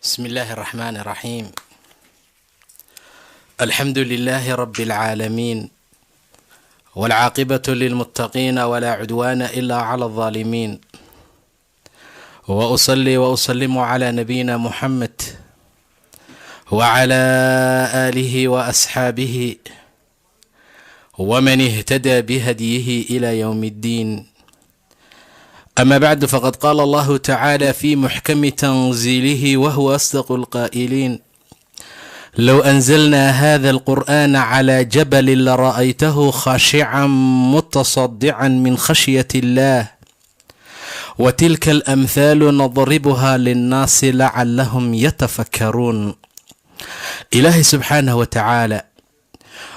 بسم الله الرحمن الرحيم. الحمد لله رب العالمين، والعاقبة للمتقين، ولا عدوان إلا على الظالمين. وأصلي وأسلم على نبينا محمد وعلى آله وأصحابه ومن اهتدى بهديه إلى يوم الدين. أما بعد، فقد قال الله تعالى في محكم تنزيله وهو أصدق القائلين: لو أنزلنا هذا القرآن على جبل لرأيته خاشعا متصدعا من خشية الله وتلك الأمثال نضربها للناس لعلهم يتفكرون. إلهي سبحانه وتعالى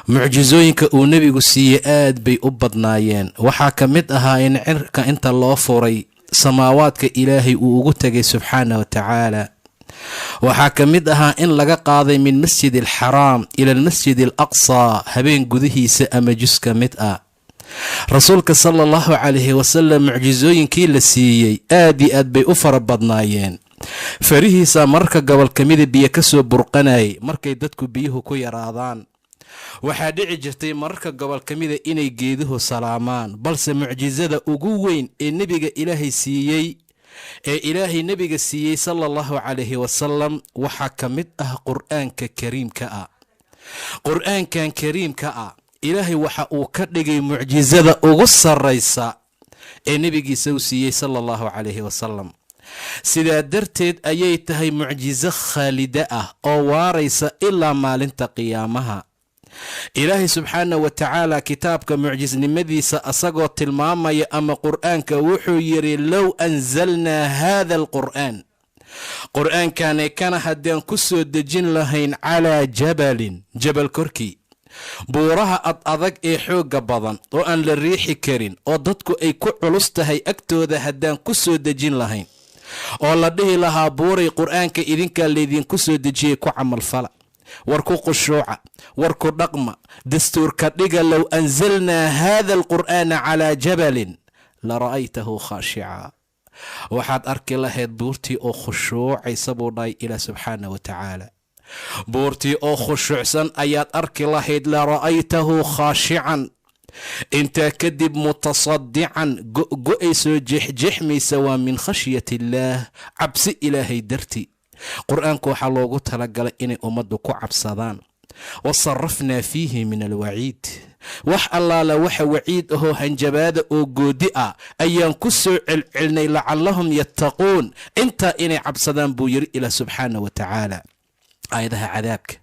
mucjizooyinka uu nebigu siiyey aad bay u badnaayeen. waxaa ka mid ahaa in cirka inta loo furay samaawaadka ilaahay uu ugu tegay subxaana wa tacaala. waxaa ka mid ahaa in laga qaaday min masjid alxaraam ila almasjid alaqsaa habeen gudihiisa ama jus ka mid ah. rasuulka sala allahu calayhi wasalam mucjizooyinkii la siiyey aad iyo aad bay u fara badnaayeen. farihiisa mararka gobol ka mida biyo ka soo burqanayay markay dadku biyuhu ku yaraadaan. waxaa dhici jirtay mararka gobol ka mida inay geeduhu salaamaan. balse mucjizada ugu weyn ee nebiga ilaahay siiyey nebiga siiyey sala allahu calayhi wasalam waxaa ka mid ah qur-aanka kariimka ah. qur-aankan kariimka ah ilaahay waxa uu ka dhigay mucjizada ugu sarraysa ee nebigiisa uu siiyey sala allahu calayhi wasalam. sidaa darteed ayay tahay mucjizo khaalida ah oo waaraysa ilaa maalinta qiyaamaha. ilaahay subxaana wa tacaala kitaabka mucjisnimadiisa asagoo tilmaamaya ama qur-aanka wuxuu yidhi: low anzalnaa haada alqur'aan, qur-aankani kana haddaan ku soo dejin lahayn calaa jabalin, jabal korkii, buuraha ad adag ee xoogga badan oo aan la riixi karin oo dadku ay ku culus tahay agtooda haddaan ku soo dejin lahayn, oo la dhihi lahaa buuray qur-aanka idinkaa laydinku soo dejiyey ku camalfala, war ku khushuuca, war ku dhaqma, dastuurka dhiga. low anzalnaa haada alqur'aana calaa jabalin la ra'aytahu khaashica, waxaad arki lahayd buurtii oo khushuucaysa buu dhahay ilaah subxaana wa tacaala. buurtii oo khushuucsan ayaad arki lahayd. la ra'aytahu khaashican, intaa kadib mutasadican, go-ay soo jexjexmaysa. waa min khashyati illaah, cabsi ilaahay darti. qur-aanku waxaa loogu talagalay inay ummaddu ku cabsadaan. wasarafnaa fiihi min alwaciid, wax allaala waxa waciid ahoo hanjabaada oo goodi ah ayaan ku soo celcelinay lacallahum yattaquun, intaa inay cabsadaan buu yidhi ilaah subxaana wa tacaala. aayadaha cadaabka,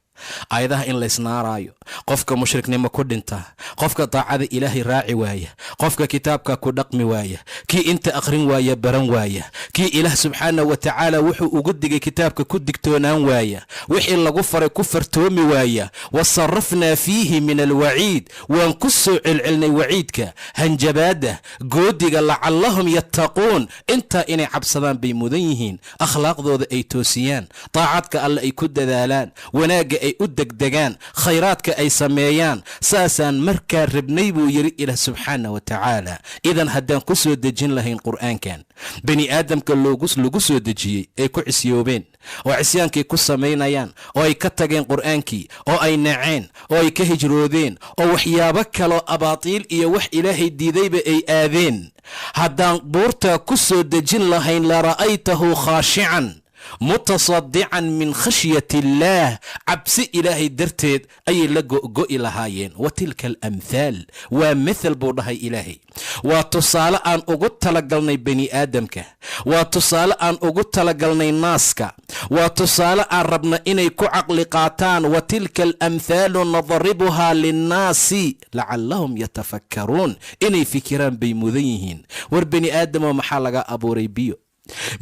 aayadaha in laysnaaraayo, qofka mushriknimo ku dhinta, qofka daacada ilaahay raaci waaya, qofka kitaabka ku dhaqmi waaya, kii inta akhrin waaya baran waaya, kii ilaah subxaana wa tacaala wuxuu ugu digay kitaabka ku digtoonaan waaya, wixii lagu faray ku fartoomi waaya. wasarafnaa fiihi min alwaciid, waan ku soo celcelinay waciidka, hanjabaada, goodiga, lacallahum yattaquun, intaa inay cabsadaan bay mudan yihiin. akhlaaqdooda ay toosiyaan, daacadka alle ay ku dadaalaan, wanaagga ay u degdegaan, khayraadka ay sameeyaan. saasaan markaa rabnay buu yidhi ilaah subxaana wa tacaala. idan haddaan ku soo dejin lahayn qur-aankan bani aadamka lagu soo dejiyey ay ku cisyoobeen, oo cisyaankay ku samaynayaan, oo ay ka tageen qur-aankii, oo ay naceen, oo ay ka hijroodeen, oo waxyaabo kaloo abaatiil iyo wax ilaahay diidayba ay aadeen, haddaan buurtaa ku soo dejin lahayn la ra'aytahu khaashican mutasadican min khashyati illaah, cabsi ilaahay darteed ayay la go'i lahaayeen. wa tilka alamthaal, waa mithal buu dhahay ilaahay. waa tusaale aan ugu talagalnay bani aadamka, waa tusaale aan ugu talagalnay naaska, waa tusaale aan rabna inay ku caqli qaataan. wa tilka alamthaalu nadribuhaa linnaasi lacallahum yatafakkaruun, inay fikiraan bay mudan yihiin. war bani aadamoo maxaa laga abuuray? biyo.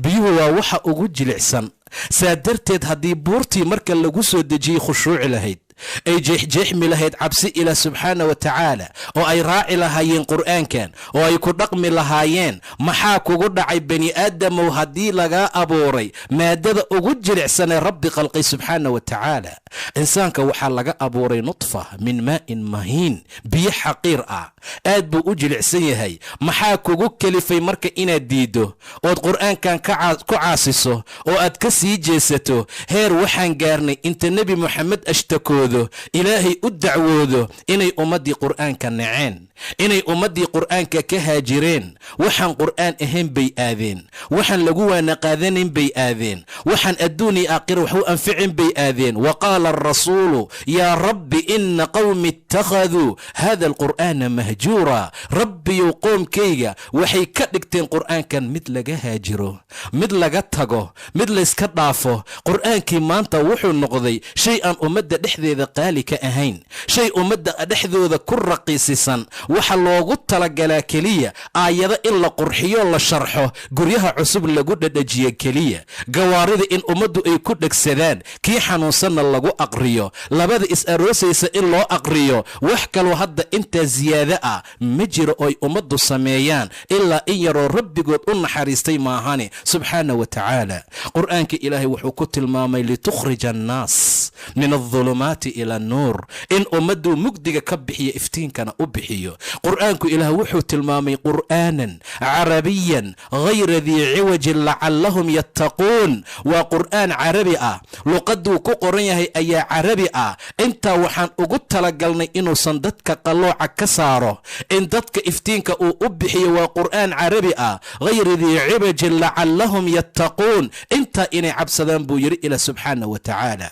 biyuhu waa waxa ugu jilicsan. saa darteed haddii buurtii marka lagu soo dejiyey khushuuci lahayd, ay jeexjeexmi lahayd cabsi ilaah subxaana wa tacaala oo ay raaci lahaayeen qur'aankan oo ay ku dhaqmi lahaayeen, maxaa kugu dhacay bani aadamow haddii lagaa abuuray maadada ugu jilicsanee rabbi khalqay subxaana wa tacaala? insaanka waxaa laga abuuray nudfa min maa'in mahiin, biyo xaqiir ah, aad buu u jilicsan yahay. maxaa kugu kelifay marka inaad diiddo ood qur'aankan ku caasiso oo aad ka sii jeesato? heer waxaan gaarnay inta nebi moxamed ashtakoodo, ilaahay u dacwoodo inay ummaddii qur'aanka naceen, inay ummaddii qur'aanka ka haajireen. waxaan qur'aan ahayn bay aadeen, waxaan lagu waana qaadanin bay aadeen, waxaan adduun iyo aakhira wax u anficin bay aadeen. wa qaala arasuulu yaa rabbi ina qawmi ittakhaduu hada alqur'aana mahjuura. rabbiyow qoomkayga waxay ka dhigteen qur'aankan mid laga haajiro, mid laga tago, mid layska dhaafo. qur'aankii maanta wuxuu noqday shay aan ummadda dhexdeeda qaali ka ahayn, shay ummadda dhexdooda ku raqiisisan. waxa loogu talagalaa keliya aayado in la qurxiyo, la sharxo, guryaha cusub lagu dhadhajiyo keliya, gawaarida in ummaddu ay ku dhegsadaan, kii xanuunsanna lagu aqriyo, labada is-aroosaysa in loo aqriyo. wax kaloo hadda intaa siyaado ah ma jiro ooy ummaddu sameeyaan ilaa in yaroo rabbigood u naxariistay maahane subxaana wa tacaala. qur'aanka ilaahay wuxuu ku tilmaamay litukhrija annaas min aldulumaati ila annuur, in ummadduu mugdiga ka bixiyo iftiinkana u bixiyo. qur'aanku ilaah wuxuu tilmaamay qur'aanan carabiyan hayra dii ciwajin lacallahum yattaquun. waa qur'aan carabi ah, luqaduu ku qoran yahay ayaa carabi ah. intaa waxaan ugu talagalnay inuusan dadka qallooca ka saaro, in dadka iftiinka uu u bixiyo. waa qur'aan carabi ah hayra dii ciwajin lacallahum yattaquun, intaa inay cabsadaan buu yidhi ilaah subxaana wa tacaala.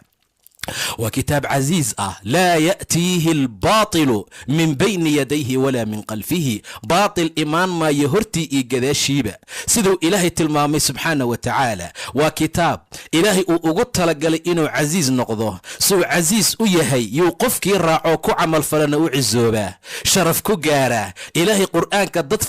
waa kitaab casiiz ah, laa ya'tiihi albaatilu min bayni yadayhi walaa min qalfihi. baatil imaan maayo hortii iyo gadaashiiba, siduu ilaahay tilmaamay subxaana wa tacaala. waa kitaab ilaahay uu ugu talagalay inuu casiiz noqdo. suu casiiz u yahay yuu qofkii raacoo ku camalfalana u cisoobaa, sharaf ku gaaraa. ilaahay qur'aanka dad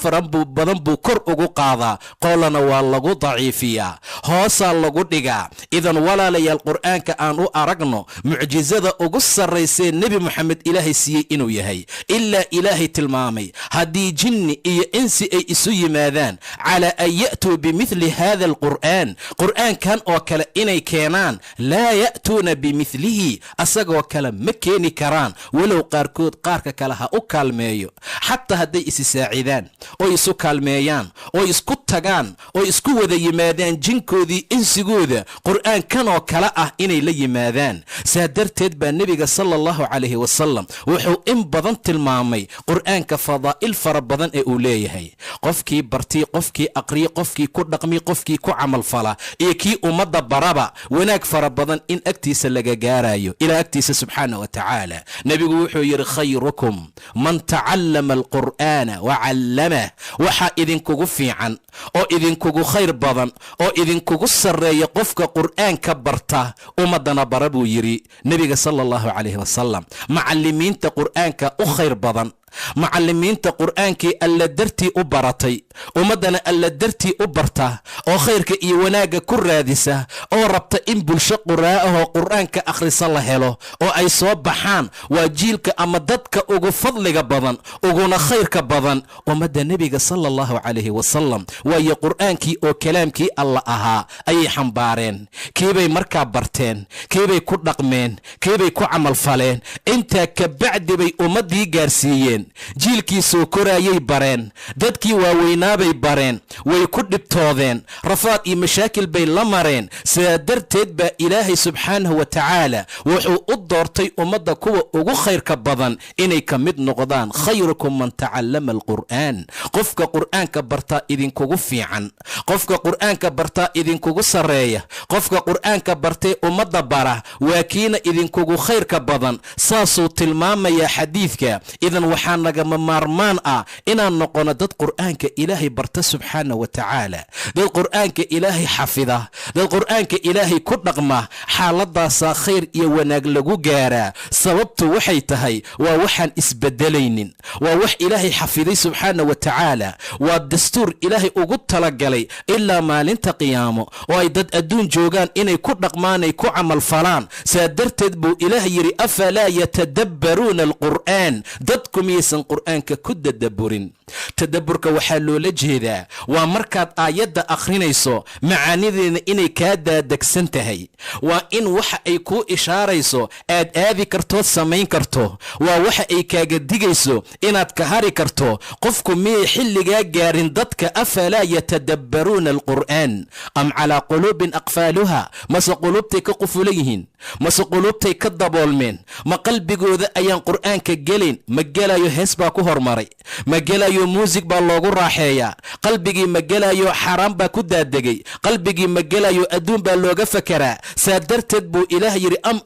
badan buu kor ugu qaadaa, qoolana waa lagu daciifiyaa, hoosaa lagu dhigaa. idan walaalayaal, qur'aanka aan u aragno mucjizada ugu sarraysee nebi moxamed ilaahay siiyey inuu yahay. ilaa ilaahay tilmaamay haddii jinni iyo insi ay isu yimaadaan calaa an ya'tuu bimithli hada alqur'aan, qur'aankan oo kale inay keenaan, laa ya'tuuna bimithlihi, asagoo kale ma keeni karaan, walow qaarkood qaarka kale ha u kaalmeeyo. xataa hadday isi saacidaan oo isu kaalmeeyaan oo isku tagaan oo isku wada yimaadaan jinkoodii insigooda, qur'aankan oo kale ah inay la yimaadaan. saa darteed baa nebiga sala allahu calayhi wasalam wuxuu in badan tilmaamay qur'aanka fadaa'il fara badan ee uu leeyahay. qofkii bartii, qofkii aqriya, qofkii ku dhaqmi, qofkii ku camalfala, iyo kii ummadda baraba wanaag fara badan in agtiisa laga gaarayo ilaa agtiisa subxaana wa tacaala. nebigu wuxuu yidhi khayrukum man tacallama alqur'aana wa callamah. waxaa idinkugu fiican oo idinkugu khayr badan oo idinkugu sarreeya qofka qur'aanka barta ummaddana bara buu yidhi nebiga sala allahu calayhi wasalam. macallimiinta qur'aanka u khayr badan, macallimiinta qur'aankii alla dartii u baratay, ummaddana alla dartii u barta, oo khayrka iyo wanaagga ku raadisa, oo rabta in bulsho quraa'ahoo qur'aanka akhrisa la helo oo ay soo baxaan. waa jiilka ama dadka ugu fadliga badan, uguna khayrka badan ummadda nebiga sala allahu calayhi wasalam. waayo qur'aankii oo kalaamkii alla ahaa ayay xambaareen, kiibay markaa barteen, kiibay ku dhaqmeen, kiibay ku camalfaleen. intaa ka bacdi bay ummaddii gaarsiiyeen, jiilkii soo koraayay bareen, dadkii waaweynaabay bareen, way ku dhibtoodeen, rafaad iyo mashaakil bay la mareen. sidaa darteed baa ilaahay subxaanahu wa tacaala wuxuu u doortay ummadda kuwa ugu khayrka badan inay ka mid noqdaan. khayrukum man tacallama alqur'aan. qofka qur'aanka bartaa idinkugu fiican, qofka qur'aanka bartaa idinkugu sarreeya, qofka qur'aanka bartee ummadda bara waa kiina idinkugu khayrka badan. saasuu tilmaamayaa xadiidka. idan waxaa nagama maarmaan ah inaan noqono dad qur'aanka ilaahay barta subxaana wa tacaala, dad qur'aanka ilaahay xafida, dad qur'aanka ilaahay ku dhaqma. xaaladaasaa khayr iyo wanaag lagu gaaraa. sababtu waxay tahay waa waxaan isbedelaynin, waa wax ilaahay xafiday subxaana wa tacaala, waa dastuur ilaahay ugu talagalay ilaa maalinta qiyaamo oo ay dad adduun joogaan inay ku dhaqmaan, ay ku camal falaan. saa darteed buu ilaah yidhi afalaa yatadabbaruuna alqur'aan, dadku miyaysan qur'aanka ku tadabburin. tadabburka waxaa loola jeedaa waa markaad aayadda akhrinayso macaanideedna inay kaa daadegsan tahay, waa in waxa ay kuu ishaarayso aad aadi kartood samayn karto, waa waxa ay kaaga digayso inaad ka hari karto. qofku miyay xilligaa gaarin dadka afalaa yatadabbaruuna alqur'aan am calaa quluubin aqfaaluha, mase quluubtay ka qufulan yihiin, mase quluubtay ka daboolmeen, ma qalbigooda ayaan qur'aanka gelayn. ma gelayo hees baa ku hormaray, ma gelayo muusig baa loogu raaxeeyaa, qalbigii ma gelayo xaaraan baa ku daadegay, qalbigii ma gelayo adduun baa looga fakaraa. saa darteed buu ilaah yidhi am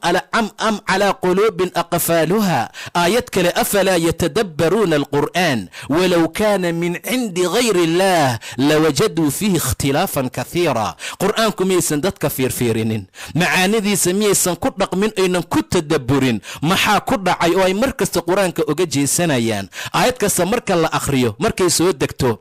calaa quluubin aqfaaluha. aayad kale afalaa yatadabbaruuna alqur'aan walow kaana min cindi gayri illaah lawajaduu fiihi ikhtilaafan kathiira. qur'aanku miyaysan dadka fiirfiirinin, macaanidiisa miyaysan ku dhaqmin, aynan ku tadabburin. maxaa ku dhacay oo ay mar kasta qur-aanka uga jeesanayaan? aayad kasta marka la akhriyo, markay soo degto,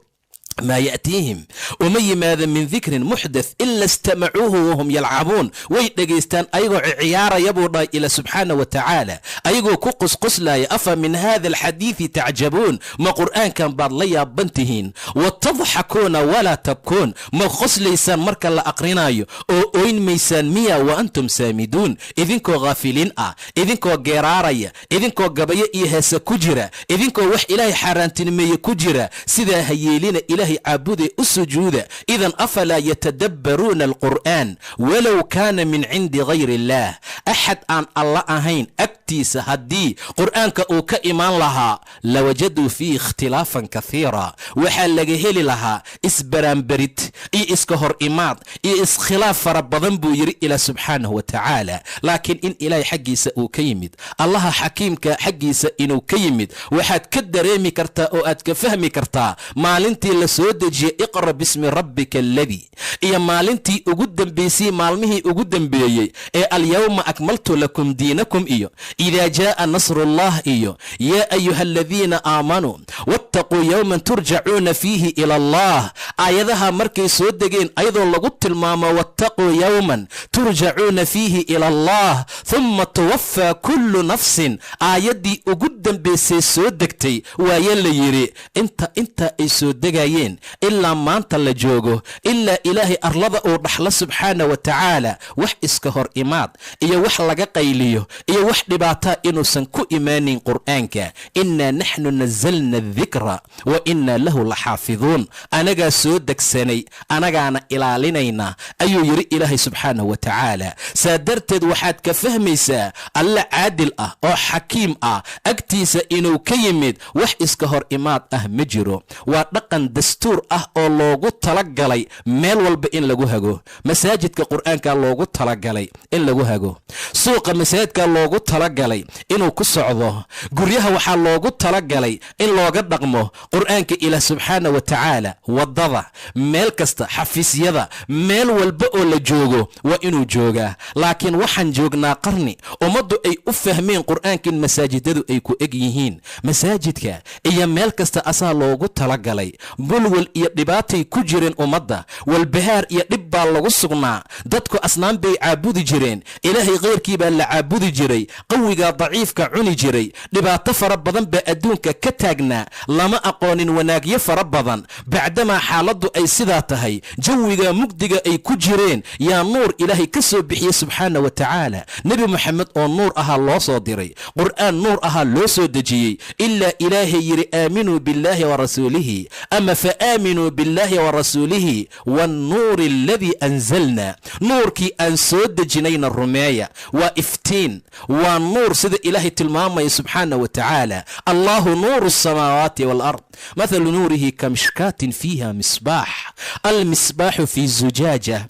maa ya'tiihim uma yimaada min dikrin muxdath ila istamacuuhu wahum yalcabuun. way dhegaystaan ayagoo ciyaaraya buu dhahay ila subxaana wa tacaala, ayagoo ku qusquslaya. afa min hada alxadiidi tacjabuun, ma qur'aankan baad la yaaban tihiin? watadxakuuna walaa tabkuun, ma qoslaysaan marka la aqrinayo oo oyn maysaan miya? wa antum saamiduun, idinkoo ghaafiliin ah, idinkoo geeraaraya, idinkoo gabayo iyo heese ku jira, idinkoo wax ilaahay xaaraantinimeeye ku jira. sidaa ha yeelina, ilaahay caabude u sujuuda. idan afalaa yatadabbaruuna alqur'aan walow kaana min cindi gayri illaah. axad aan alla ahayn agtiisa haddii qur'aanka uu ka imaan lahaa lawajaduu fiihi ikhtilaafan kathiira, waxaa laga heli lahaa isbaraanbarid iyo iska hor imaad iyo iskhilaaf fara badan buu yidhi ilaa subxaanahu wa tacaala. laakiin in ilaahay xaggiisa uu ka yimid, allaha xakiimka xaggiisa inuu ka yimid, waxaad ka dareemi kartaa oo aad ka fahmi kartaa maalintii la soo dejiyey iqra bismi rabbika alladii, iyo maalintii ugu dambaysay, maalmihii ugu dambeeyey ee alyawma akmaltu lakum diinakum, iyo idaa jaa'a nasrullah, iyo yaa ayuha aladiina aamanuu wattaquu yowman turjacuuna fiihi ila allah. aayadaha markay soo degeen ayadoo lagu tilmaamo wattaquu yowman turjacuuna fiihi ila allah humma tuwaffaa kullu nafsin, aayaddii ugu dambaysay soo degtay waaye la yidhi inta ay soo degayeen ilaa maanta la joogo, ilaa ilaahay arlada uu dhaxlo subxaana wa tacaala, wax iska hor imaad iyo wax laga qayliyo iyo wax dhibaataa inuusan ku imaanin qur'aanka. innaa naxnu nazalna adikra wa innaa lahu laxaafiduun, anagaa soo degsanay, anagaana ilaalinayna ayuu yidhi ilaahay subxaanahu wa tacaala. saa darteed waxaad ka fahmaysaa alla caadil ah oo xakiim ah agtiisa inuu ka yimid, wax iska hor imaad ah ma jiro. waa dhaqan dastuur ah oo loogu talagalay meel walba in lagu hago. masaajidka qur'aanka loogu talagalay in lagu hago, suuqa masaajidka loogu talagalay inuu ku socdo, guryaha waxaa loogu talagalay in looga dhaqmo qur'aanka ilaah subxaana wa tacaala. wadada, meel kasta, xafiisyada, meel walba oo la joogo waa inuu joogaa. laakiin waxaan joognaa qarni ummaddu ay u fahmeen qur'aanka in masaajidadu ay ku eg yihiin. masaajidka iyo meel kasta asaa loogu talagalay. bulwal iyo dhibaatay ku jireen ummadda, walbahaar iyo dhib baa lagu sugnaa. dadku asnaan bay caabudi jireen, ilaahay keyrkii baa la caabudi jiray, qawigaa daciifka cuni jiray, dhibaato fara badan baa adduunka ka taagnaa, lama aqoonin wanaagyo fara badan. bacdamaa xaaladdu ay sidaa tahay, jawiga mugdiga ay ku jireen, yaa nuur ilaahay ka soo bixiyey subxaana wa tacaala. nebi moxamed oo nuur ahaa loo soo diray, qur'aan nuur ahaa loo soo dejiyey, ilaa ilaahay yidhi aaminuu billaahi wa rasuulihi, ama fa aaminuu billaahi wa rasuulihi wannuuri aladii anzalna, nuurkii aan soo dejinayna rumeeya. waa iftiin, waa nuur sida ilaahay tilmaamaya subxaana wa tacaala. allahu nuuru asamaawaati waalard mathalu nuurihi kamishkaatin fiiha misbaax, almisbaaxu fi zujaaja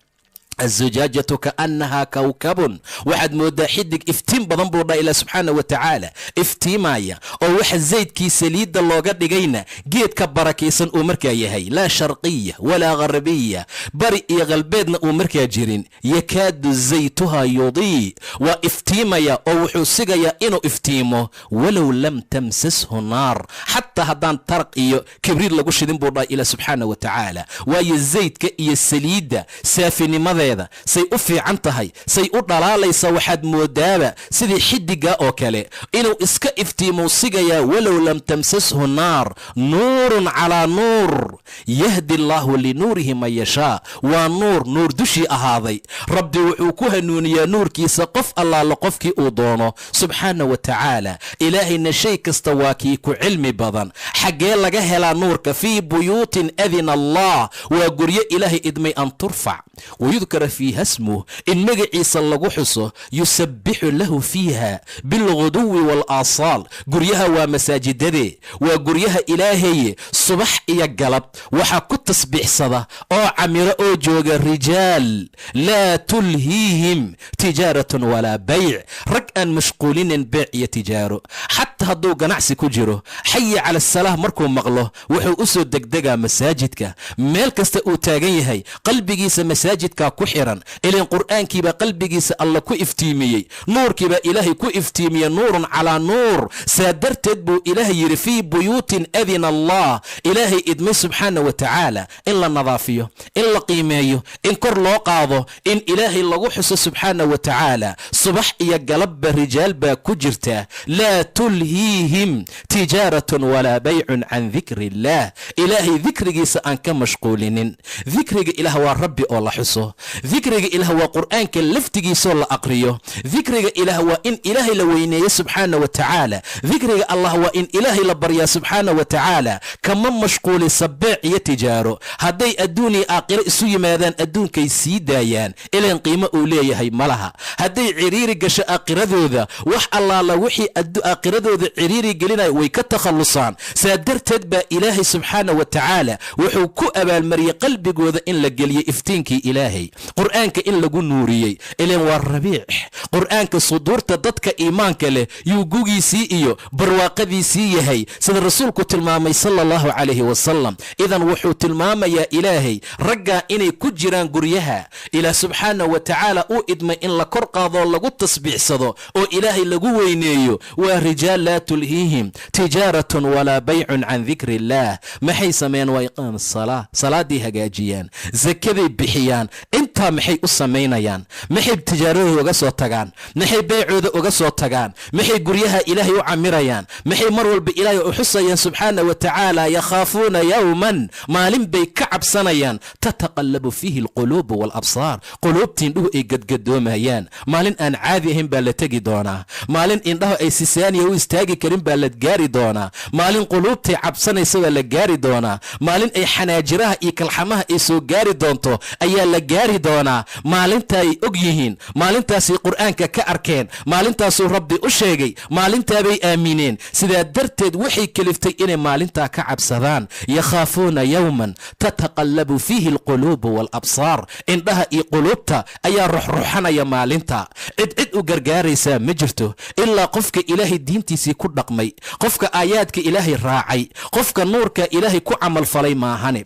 azujaajatu kaannahaa kawkabun, waxaad moodaa xidig iftiin badan buu dhaha ilaah subxaana wa tacaala, iftiimaya oo waxa zaydkii saliidda looga dhigayna geedka barakaysan uu markaa yahay, laa sharqiya walaa gharbiya, bari iyo galbeedna uu markaa jirin. yakaadu zaytuhaa yudii, waa iftiimaya oo wuxuu sigayaa inuu iftiimo, walow lam tamsashu naar, xataa haddaan taraq iyo kibriid lagu shidin buu dhaha ilaah subxaana wa tacaala. waayo zaydka iyo saliidda saafinimadeeda say u fiican tahay, say u dhalaalaysa, waxaad moodaaba sidii xidiga oo kale inuu iska iftiimou sigayaa, walow lam tamsashu naar, nuurun calaa nuur yahdi allaahu linuurihi man yashaa. waa nuur dushii ahaaday, rabbi wuxuu ku hanuuniyaa nuurkiisa qof allaala qofkii uu doono subxaana wa tacaala. ilaahayna shay kasta waa kii ku cilmi badan. xaggee laga helaa nuurka? fii buyuutin adina allah, waa guryo ilaahay idmay an turfac wayudkara fiiha smuh, in magaciisa lagu xuso, yusabbixu lahu fiiha bilguduwi waalaasaal. guryaha waa masaajidade, waa guryaha ilaahaye, subax iyo galab waxaa ku tasbiixsada oo camiro oo jooga rijaal laa tulhiihim tijaaratun walaa bayc, rag aan mashquulinin beec iyo tijaaro. xataa hadduu ganacsi ku jiro, xaya cala asalaah markuu maqlo wuxuu u soo degdegaa masaajidka. meel kasta uu taagan yahay qalbigiisa masaajidkaa ku xiran, ilan qur'aankiibaa qalbigiisa alla ku iftiimiyey, nuurkiibaa ilaahay ku iftiimiye, nuurun calaa nuur. saa darteed buu ilaahay yidhi fii buyuutin adina allah, ilaahay idmay subxaana wa tacaala in la nadaafiyo, in la qiimeeyo, in kor loo qaado, in ilaahay lagu xuso subxaana wa tacaala. subax iyo galabba rijaal baa ku jirta, laa tulhiihim tijaaratun walaa baycun can dikri illaah, ilaahay dikrigiisa aan ka mashquulinin. dikriga ilaah waa rabbi oo la xuso, dikriga ilaah waa qur'aanka laftigiisoo la aqriyo, dikriga ilaah waa in ilaahay la weyneeyo subxaana wa tacaala, dikriga allah waa in ilaahay la baryaa subxaana wa tacaala. kama mashquulisa beec iyo tijaaro. hadday adduun iyo aakhiro isu yimaadaan adduunkay sii daayaan, ilan qiimo uu leeyahay ma laha. hadday ciriiri gasho aakhiradooda, wax allaala wixii aakhiradooda ciriiri gelinaya way ka takhallusaan. saa darteed baa ilaahay subxaana wa tacaala wuxuu ku abaalmariyey qalbigooda in la geliyey iftiinkii ilaahay, qur'aanka in lagu nuuriyey. ilan waa rabiic, qur'aanka suduurta dadka iimaanka leh yuu gugiisii iyo barwaaqadiisii yahay, sida rasuulku tilmaamay sala allahu calayhi wasalam. idan wuxuu tilmaamayaa ilaahay raggaa inay ku jiraan guryaha ilaah subxaana wa tacaala uu idmay in la kor qaadoo lagu tasbiixsado oo ilaahay lagu weyneeyo. waa rijaal laa tulhiihim tijaaratun walaa baycun can dikri illaah. maxay sameeyaan? waa iqaam asalaa, salaaday hagaajiyaan, zakaday bixiyaan. intaa maxay u samaynayaan? maxay tijaaradooda uga soo tagaan? maxay beycooda uga soo tagaan? maxay guryaha ilaahay u camirayaan? maxay mar walba ilaahay u xusayaan subxaana wa tacaala? yakhaafuuna yowman, maalin bay ka cabsanayaan, tataqallabu fiihi alquluubu waalabsaar, quluubtii indhuhu ay gadgadoomayaan. maalin aan caadi ahayn baa la tegi doonaa, maalin indhahu ay sisaaniya u istaagi karin baa la gaari doonaa, maalin quluubtay cabsanaysa baa la gaari doonaa, maalin ay xanaajiraha iyo kalxamaha ay soo gaari doonto ayaa la gaari doonaa. maalinta ay og yihiin, maalintaasay qur'aanka ka arkeen, maalintaasuu rabbi u sheegay, maalintaabay aamineen. sidaa darteed waxay keliftay inay maalintaa ka cabsadaan. yakhaafuuna yowman tataqallabu fiihi alquluubu waalabsaar, indhaha iyo quluubta ayaa ruxruxanaya maalinta. cid u gargaaraysaa ma jirto ilaa qofka ilaahay diintiisii ku dhaqmay, qofka aayaadka ilaahay raacay, qofka nuurka ilaahay ku camalfalay maahane.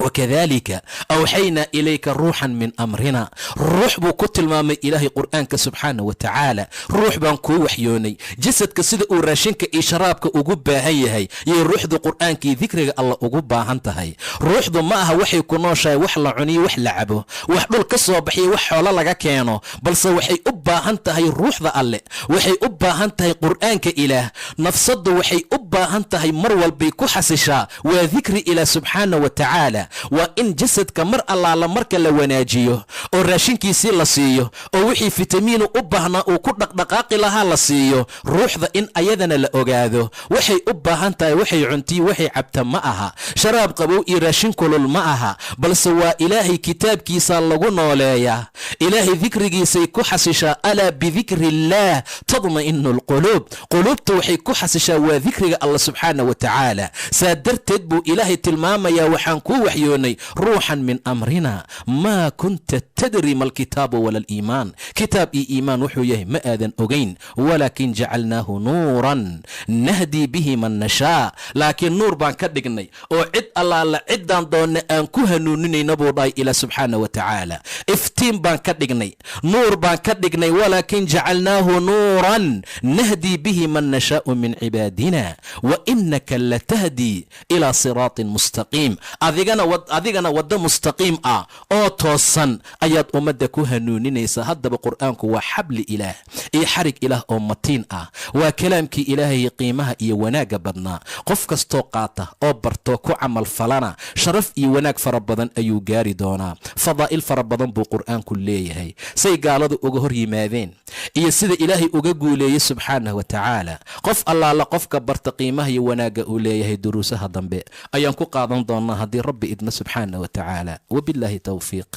wakadalika awxaynaa ilayka ruuxan min amrina, ruux buu ku tilmaamay ilaahay qur'aanka subxaana wa tacaala. ruux baan kuu waxyoonay, jasadka sida uu raashinka iyo sharaabka ugu baahan yahay yay ruuxdu qur'aankii dikriga alla ugu baahan tahay. ruuxdu ma aha waxay ku nooshahay wax la cuniyo, wax la cabo, wax dhul ka soo baxiyay, wax xoolo laga keeno, balse waxay u baahan tahay ruuxda alle, waxay u baahan tahay qur'aanka ilaah. nafsaddu waxay u baahan tahay mar walbay ku xasishaa waa dikri ilaah subxaana wa tacaala. waa in jasadka mar allaala marka la wanaajiyo oo raashinkiisii la siiyo oo wixii fitamiinu u baahnaa uu ku dhaqdhaqaaqi lahaa la siiyo. ruuxda in ayadana la ogaado waxay u baahan tahay, waxay cuntii waxay cabta ma aha, sharaab qabow iyo raashin kulul ma aha, balse waa ilaahay kitaabkiisa lagu nooleeyaa, ilaahay dikrigiisay ku xasishaa. alaa bidikri illaah tadma'inu alquluub, quluubta waxay ku xasishaa waa dikriga alla subxaana wa tacaala. saa darteed buu ilaahay tilmaamayaa waxaan kuu waxyoonay ruuxan min amrina maa kunta tadri ma alkitaabu wala aliimaan. kitaab iyo iimaan wuxuu yahay ma aadan ogayn, walaakin jacalnaahu nuuran nahdii bihi man nashaa. laakiin nuur baan ka dhignay oo cid allaala ciddaan doonna aan ku hanuuninayna buu dhahay ilaa subxaana wa tacaala. iftiin baan ka dhignay, nuur baan ka dhignay, walaakin jacalnaahu nuuran nahdii bihi man nashaau min cibaadina wa inaka latahdii ilaa siraatin mustaqiim. adigana waddo mustaqiim ah oo toosan ayaad ummadda ku hanuuninaysa. haddaba qur'aanku waa xabli ilaah iyo xarig ilaah oo matiin ah. waa kalaamkii ilaahay qiimaha iyo wanaagga badnaa. qof kastoo qaata oo barto ku camal falana sharaf iyo wanaag fara badan ayuu gaari doonaa. fadaa'il fara badan buu qur'aanku leeyahay, say gaaladu uga hor yimaadeen iyo sida ilaahay uga guuleeyey subxaanahu wa tacaala. qof allaala qofka barta qiimaha iyo wanaagga uu leeyahay duruusaha dambe ayaan ku qaadan doonaa haddii rabbi idma subxaanahu wa tacaala. wabilaahi towfiiq,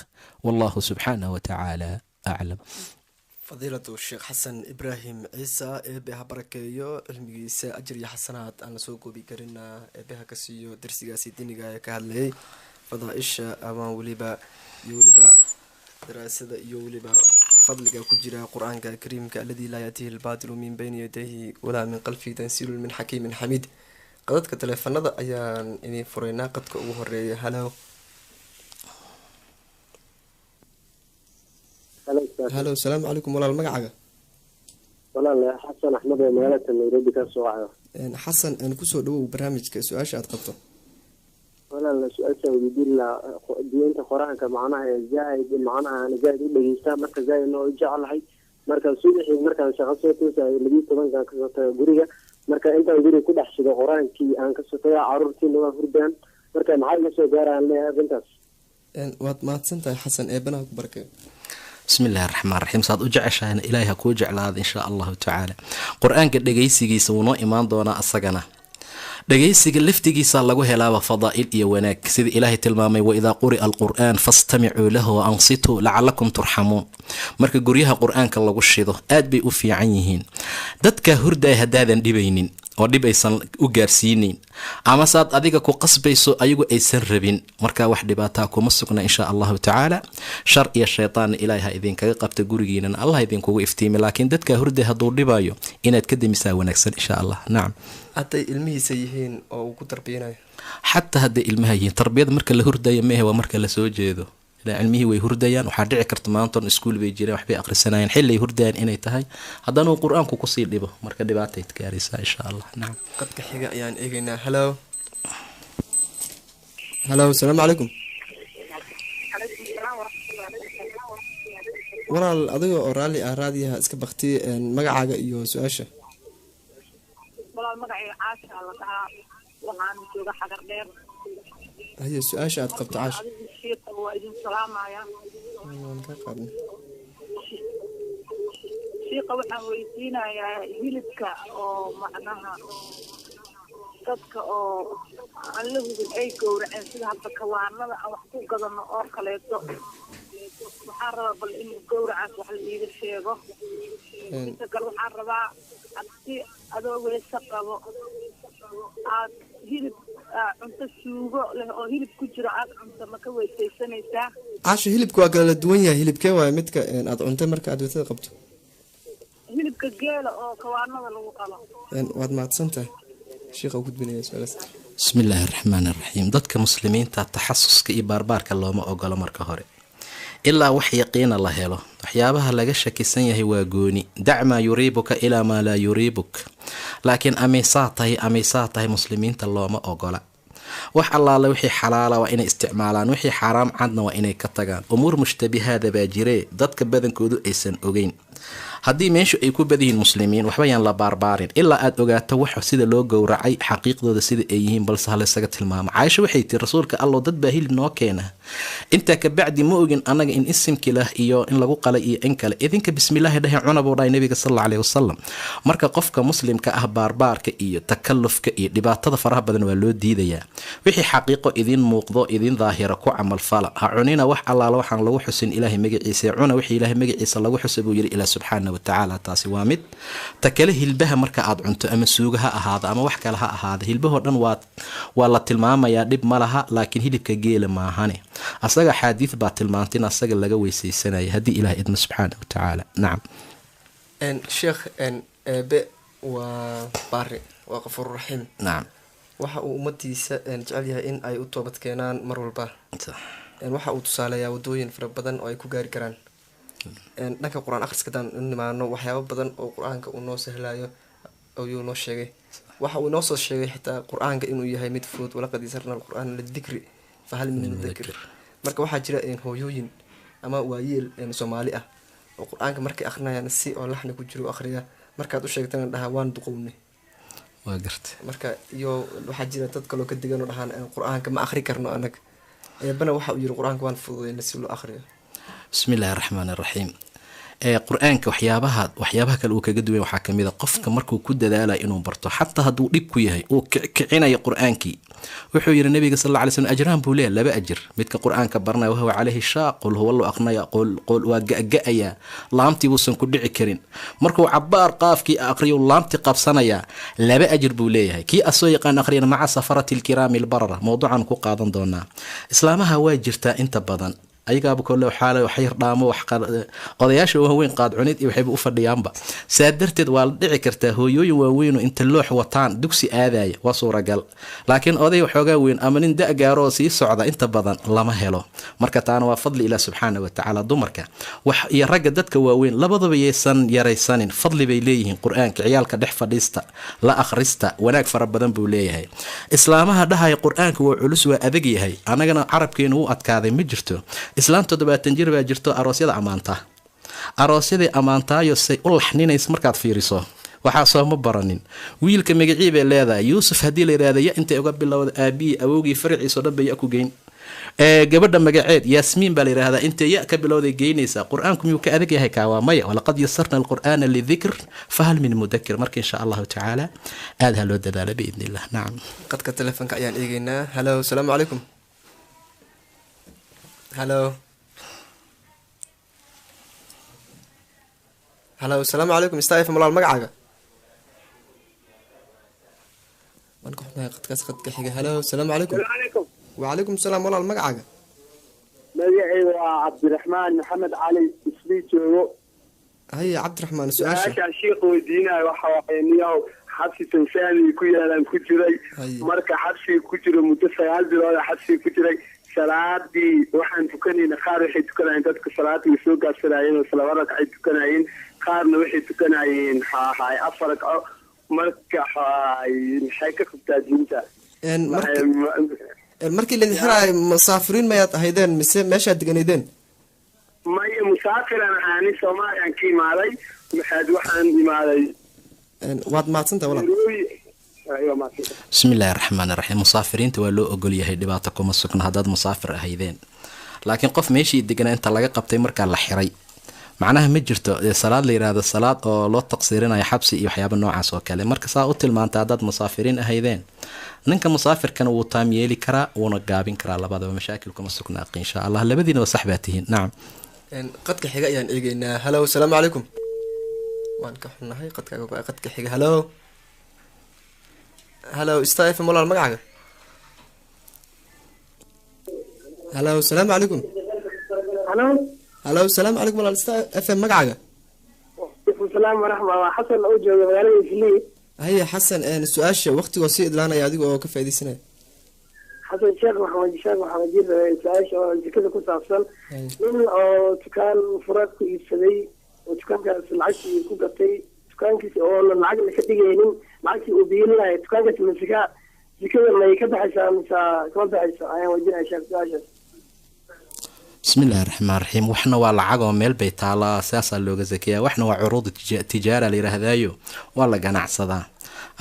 wallahu subxaanahu wa tacaala aclam. fadiilatu sheekh xasan ibraahim ciise eebe ha barakeeyo, cilmigiisa ajir iyo xasanaad aan lasoo koobi karina eebe ha ka siiyo. darsigaasi diniga ee ka hadlayay fadaaisha amaan weliba daraasada iyo weliba fadliga ku jira qur-aanka kariimka aladii laa yaatihi albaatilu min bayni yadayhi walaa min qalfihi tansiilu min xakiimin xamiid. qadadka taleefanada ayaan idin furaynaa. qadka ugu horeeya. halo asalaamu calaykum walaal, magacaaga? walaal xasan axmed ee magaalada nairobi ka soo wacayo. xasan kusoo dhawow barnaamijka su-aasha aad qabto. walaal su-aasha weydiila diinta qur-aanka macnaha zaaid macnaha zaaid u dhegeystaa, marka zaaidna oo jecelahay. marka subaxii markaan shaqo soo toosay 12 kasoo tago guriga, marka intaan guriga ku dhex shido qur-aankii aan kasoo taga caruurtiina waa hurdaan, marka maxay la soo gaaraan arrintaas? waad mahadsan tahay xasan, eebanaha ku barkeeyo. bismi illaahi raxmaan raxiim. saad u jeceshahayna ilaahay ha kuu jeclaada insha allahu tacaala. qur-aanka dhegaysigiisa wuu noo imaan doonaa. asagana dhegaysiga laftigiisa lagu helaaba fadaa'il iyo wanaag, sida ilaahay tilmaamay waidaa quri'a alqur'aan fastamicuu lahu wa ansituu lacalakum turxamuun. marka guryaha qur-aanka lagu shido aad bay u fiican yihiin. dadka hurdaaya haddaadan dhibaynin oo dhib aysan u gaarsiinin, ama saad adiga ku qasbayso ayagu aysan rabin, marka wax dhibaataa kuma sugna insha allahu tacaala. shar iyo shaytaanna ilaahay ha idinkaga qabta, gurigiinana allah idinkugu iftiimi. laakiin dadka hurday hadduu dhibayo inaad ka demisaa wanaagsan insha allah. nacam, hadday ilmihiisa yihiin oo uu ku tarbiyanayo, xataa hadday ilmaha yihiin, tarbiyada marka la hurdaya mehe waa marka lasoo jeedo. ilaa cilmihii way hurdayaan. waxaa dhici karta maantoon iskuul bay jireen, waxbay akhrisanayeen, xilay hurdayaan inay tahay, haddana uu qur-aanku kusii dhibo, marka dhibaatay gaaraysaa insha allah. nacam, qadka xiga ayaan eegaynaa. halo asalaamu calaykum walaal, adiga oo raalli ah raadiyaha iska bakti magacaaga iyo su-aasha. walaal magacayga caasha la dhahaa, waxaan jooga xagar dheer. haye su-aasha aad qabto caasha. waa idin salaamaya. shiiqa waxaan weydiinayaa hilibka oo macnaha dadka oo aan la hubin ay gowraceen, sida hadda kawaanada aan wax ku gadano oo kaleeto. waxaan rabaa bal in gowracaas wax la iiga sheego. inta kale waxaan rabaa si adoo weyse qabo aad hilib cunto suugo leh oo hilib ku jiro aad cunto ma ka weysaysanaysaa? caasha, hilibka waa kala duwan yahay. hilibkee waay midka aad cuntay marka aad weysada qabto? hilibka geela oo kawaanada lagu qalo. waad mahadsan tahay. sheekha u gudbinaya su-aalaas. bismi illaahi raxmaan raxiim. dadka muslimiinta taxasuska iyo baarbaarka looma ogolo marka hore, ilaa wax yaqiina la helo. waxyaabaha laga shakisan yahay waa gooni. dac maa yuriibuka ilaa maa laa yuriibuk. laakiin amaysaa tahay muslimiinta looma ogola. wax allaale wixii xalaala waa inay isticmaalaan, wixii xaaraam cadna waa inay ka tagaan. umuur mushtabihaada baa jiree dadka badankoodu aysan ogeyn. haddii meeshu ay ku badayihiin muslimiin, waxba yaan la baarbaarin ilaa aad ogaato wax sida loo gowracay xaqiiqdooda sida ay yihiin, balse halaysaga tilmaamo. caaisha waxay tiri rasuulka allow dad baa hilib noo keena, intaa kabacdi ma ogin annaga in isimkii lah iyo in lagu qalay iyo in kale, idinka bismillaahi dhahe cuna buu dhahay nabiga sal alla aleyhi wasalam. marka qofka muslimka ah baarbaarka iyo takallufka iyo dhibaatada faraha badan waa loo diidayaa. wixii xaqiiqo idin muuqdo idin daahira ku camalfala. ha cunina wax allaala waxaan lagu xusin ilaahay magaciisa, cuna wixii ilaahay magaciisa lagu xusa buu yidhi ilaah subxaana watacaala. taasi waa mid. ta kale hilbaha marka aad cunto ama suuga ha ahaado ama wax kale ha ahaada, hilbahoo dhan waa la tilmaamayaa, dhib ma laha, laakiin hilibka geela maahane. asaga xaadiid baa tilmaantay in asaga laga weysaysanaya haddii ilaah idmo subxaana watacaala. nacam. sheekh eebe waa baari, waa qafuur raxiim. nacam. waxa uu ummadiisa jecel yahay in ay u toobad keenaan mar walba. waxa uu tusaaleeyaa wadooyin fara badan oo ay ku gaari karaan. dhanka qur-aan akhriska hadaan u nimaano, waxyaabo badan oo qur-aanka uu noo sahlayo ayuu noo sheegay. waxa uu inoo soo sheegay xitaa qur-aanka inuu yahay mid fudud, walaqad yasarna alqur'aana lidikri fahal min mudakir. marka waxaa jira hooyooyin ama waayeel soomaali ah oo qur-aanka markay akrinayaan si oo laxni ku jiro akhriya, markaad u sheegtana dhahaa waan duqowne. waa garta. marka iyo waxaa jira dad kaloo ka degan oo dhahaan qur-aanka ma akhri karno anag. eebana waxa uu yiri qur-aanka waan fududeyna si loo akhriyo. bismi illaahi raxmaani raxiim. qur-aanka waxyaabaha kale uu kaga duwan waxaa kamid a qofka markuu ku dadaalayo inuu barto, xataa hadduu dhib ku yahay uu kicinayo qur-aankii. wuxuu yidhi nabiga sal alla alay slm ajraan buu leeyahy, 2 ajir. midka qur-aanka baranaya wahuwa calayhi shaaq, qul huwa allahu aqnaya, qul waa ga-ga-ayaa, laamtii buusan ku dhici karin. markuu cabaar qaafkii aqriyo laamtii qabsanayaa, 2 ajir buu leeyahay. kii asoo yaqaan aqriyana maca safarati alkiraami albarara, mowduucan ku qaadan doonaa. islaamaha waa jirtaa inta badan ayagaaba kole xaala xayr dhaamo odayaasha waaweyn qaad cunid iyo waxayba u fadhiyaanba. saa darteed waa la dhici kartaa hooyooyin waaweyn oo inta loox wataan dugsi aadaya, waa suuragal. laakiin oday waxoogaa weyn ama nin da-gaaro oo sii socda inta badan lama helo. marka taana waa fadli ilaah subxaana watacaala. dumarka iyo ragga dadka waaweyn labadaba yaysan yaraysanin, fadli bay leeyihiin. qur-aanka ciyaalka dhex fadhiista, la akhrista, wanaag fara badan buu leeyahay. islaamaha dhahaya qur-aanka waa culus, waa adag yahay, anagana carabkeenu u adkaaday ma jirto. islaan 70 jir baa jirto aroosyada ammaanta, aroosyadii ammaantaayo say u laxninaysa markaad fiiriso waxaa sooma baranin. wiilka magacii bay leedahay yuusuf, haddii la yidhahda ya intay uga bilowda aabihii awowgii farciisao dhan bay ya ku geyn. gabadha magaceed yaasmiin baa la yidhahdaa, intay ya ka bilowday geynaysaa. qur-aanku miyuu ka adag yahay? kaawaa maya. walaqad yasarna alqur'aana lidikr fahal min mudakir. marka insha allahu tacaala aada ha loo dadaalo biidn illah. nacam. qadka telefoonka ayaan eegeynaa. halo, asalaamu calaykum. halo asalaamu calaykum. stafm walaal magacaaga waan ka xumahay qadkaas qadka xiga. halo asalaamu calaykum. wacalaykum salaam walaal magacaaga. magacayga waa cabdiraxmaan maxamed cali isbii joogo. haye cabdiraxmaan, su-aasha sheekh weydiinayo waxa waaye niyow xabsi tansaaniya ku yaalaan ku jiray. marka xabsiga ku jiro muddo 9 bilood xabsiga ku jiray. salaadii waxaan tukanayna qaar waxay tukanayeen dadka salaadii soo gaarsanayeen oo 2 ragcay tukanayeen, qaarna waxay tukanayeen 4 ragco. marka maxay ka qabtaa diinta? markii la xiraayo musaafiriin mayaad ahaydeen mise meeshaad deganaydeen? maya musaafiran ahaani, Soomaaliyaan ka imaaday. waxaan imaaday. waad mahadsantahay walaal. bismi illaahi raxmaani raxiim. musaafiriinta waa loo ogol yahay, dhibaato kuma sugna haddaad musaafir ahaydeen. laakiin qof meeshii deganaa inta laga qabtay markaa la xiray, macnaha ma jirto salaad la yidhaahdo salaad oo loo taqsiirinayo xabsi iyo waxyaaba noocaas oo kale. marka saa u tilmaanta haddaad musaafiriin ahaydeen, ninka musaafirkana wuu taam yeeli karaa, wuuna gaabin karaa. labadaba mashaakil kuma sugna aqi insha allah. labadiinaba sax baa tihiin. nacam. qadka xiga ayaan eegeynaa. halo asalaamu calaykum. waan ka xunnahay qadkaaga. qadka xiga. halo stafm walaal magacaaga. halo asalaamu calaykum. halo asalaamu calaykum walaal stafm magacaaga. salaam waraxma, waa xasan oo jooga magaalada islii. haye xasan, su-aasha waqtigoo sii idlaanaya adiga oo ka faaidaysanaya. xasan sheekh maxamed jir su-aasha oo jikada ku saabsan. nin oo dukaan furaad ku iibsaday oo dukaankaas lacagtii ku gatay, dukaankiisa oo lacag la ka dhigaynin, lacagtii uu biilinaya dukaankaas masika jikada may ka baxaysaa mise kama baxayso? ayaan weydiinaya sheekh su-aashaas. bismi illaahi raxmaan raxiim. waxna waa lacag oo meel bay taalaa, saasaa looga sakeeyaa. waxna waa curuud tijaara la yidhaahdaayo, waa la ganacsadaa.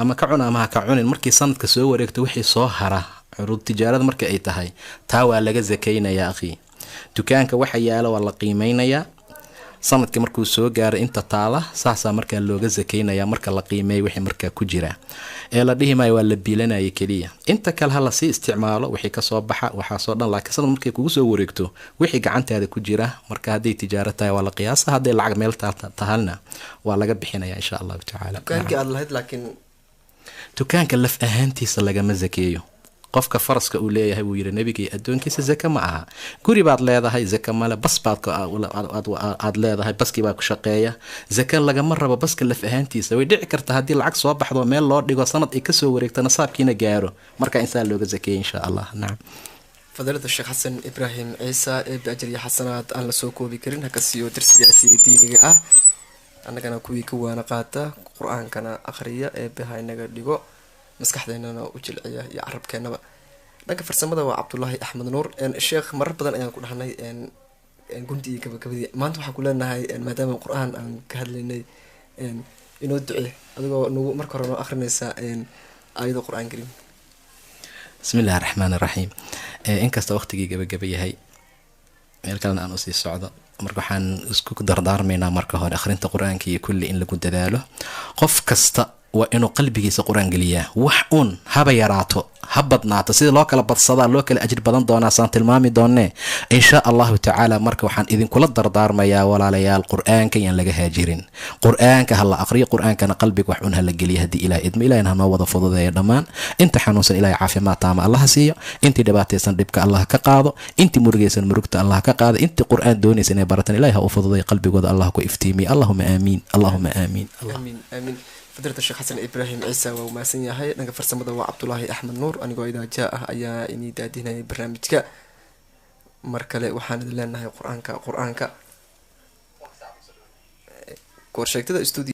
ama ka cun ama ha ka cunin, markii sanadka soo wareegto wixii soo hara curuud tijaarada marka ay tahay, taa waa laga sakaynayaa akhi. dukaanka waxa yaala waa la qiimeynayaa, sanadkii markuu soo gaaray inta taala saasaa markaa looga sakaynaya marka la qiimeeyo wixii markaa ku jira ee la dhihi maayo waa la biilanaya keliya. inta kale ha lasii isticmaalo wixii kasoo baxa waxaasoo dhan, laakiin sanad markay kugu soo wareegto wixii gacantaada ku jira, marka hadday tijaaro tahay waa la qiyaasa, hadday lacag meel tahalna waa laga bixinaya insha allahu tacaala. dukaankii aad lahayd laakiin dukaanka laf ahaantiisa lagama zakeeyo. qofka faraska uu leeyahay wuu yidhi nabigii addoonkiisa zaka ma aha. guri baad leedahay zaka male, bas baad aad leedahay baskii baa ku shaqeeya, zaka lagama rabo baska laf ahaantiisa. way dhici karta haddii lacag soo baxdo meel loo dhigo sanad ay kasoo wareegto nasaabkiina gaaro, marka insaan looga zakeeya insha allah. nacam. fadiilada sheekh xasan ibraahim ciise eebe ajir iyo xasanaad aan la soo koobi karin ha ka siiyo darsigaasi diiniga ah, annagana kuwii ka waana qaata qur-aankana akhriya eebe ha inaga dhigo, maskaxdeennana u jilciya iyo carabkeennaba. dhanka farsamada waa cabdulaahi axmed nuur. sheekh marar badan ayaan ku dhahnay gunti iyo gabagabadii, maanta waxaan ku leenahay maadaama qur-aan aan ka hadlaynay inoo duce adigoo nagu marka hore noo akhrinaysa aayado qur-aan karim. bismi illahi raxmaan iraxiim. inkasta waqtigii gabagaba yahay meel kalena aan usii socdo, marka waxaan isku dardaarmaynaa marka hore akhrinta qur-aanka iyo kulli in lagu dadaalo. qof kasta waa inuu qalbigiisa qur-aan geliyaa, wax uun haba yaraato ha badnaato, sida loo kala badsadaa loo kala ajir badan doonaa saan tilmaami doonee insha allahu tacaala. marka waxaan idinkula dardaarmayaa walaalayaal, qur-aanka yaan laga haajirin, qur-aanka ha la aqriyo, qur-aankana qalbiga wax un ha la geliya haddii ilaah idmo. ilahina hanoo wada fududeeya dhammaan. inta xanuunsan ilahay caafimaad taama allaha siiyo, intii dhibaataysan dhibka allah ka qaado, intii murugaysan murugta allah ka qaado, intii qur-aan doonaysa inay baratan ilahay ha u fududeeya, qalbigooda allah ku iftiimiya. allahuma aamiin, allahuma aamiin. amiin. fadiilada sheekh xasan ibraahim ciise waa u mahadsan yahay. dhanka farsamada waa cabdulaahi axmed nuur, anigoo idaajaa ah ayaa inii daadinayay barnaamijka. mar kale waxaan idin leenahay qur-aanka korsheegtada studio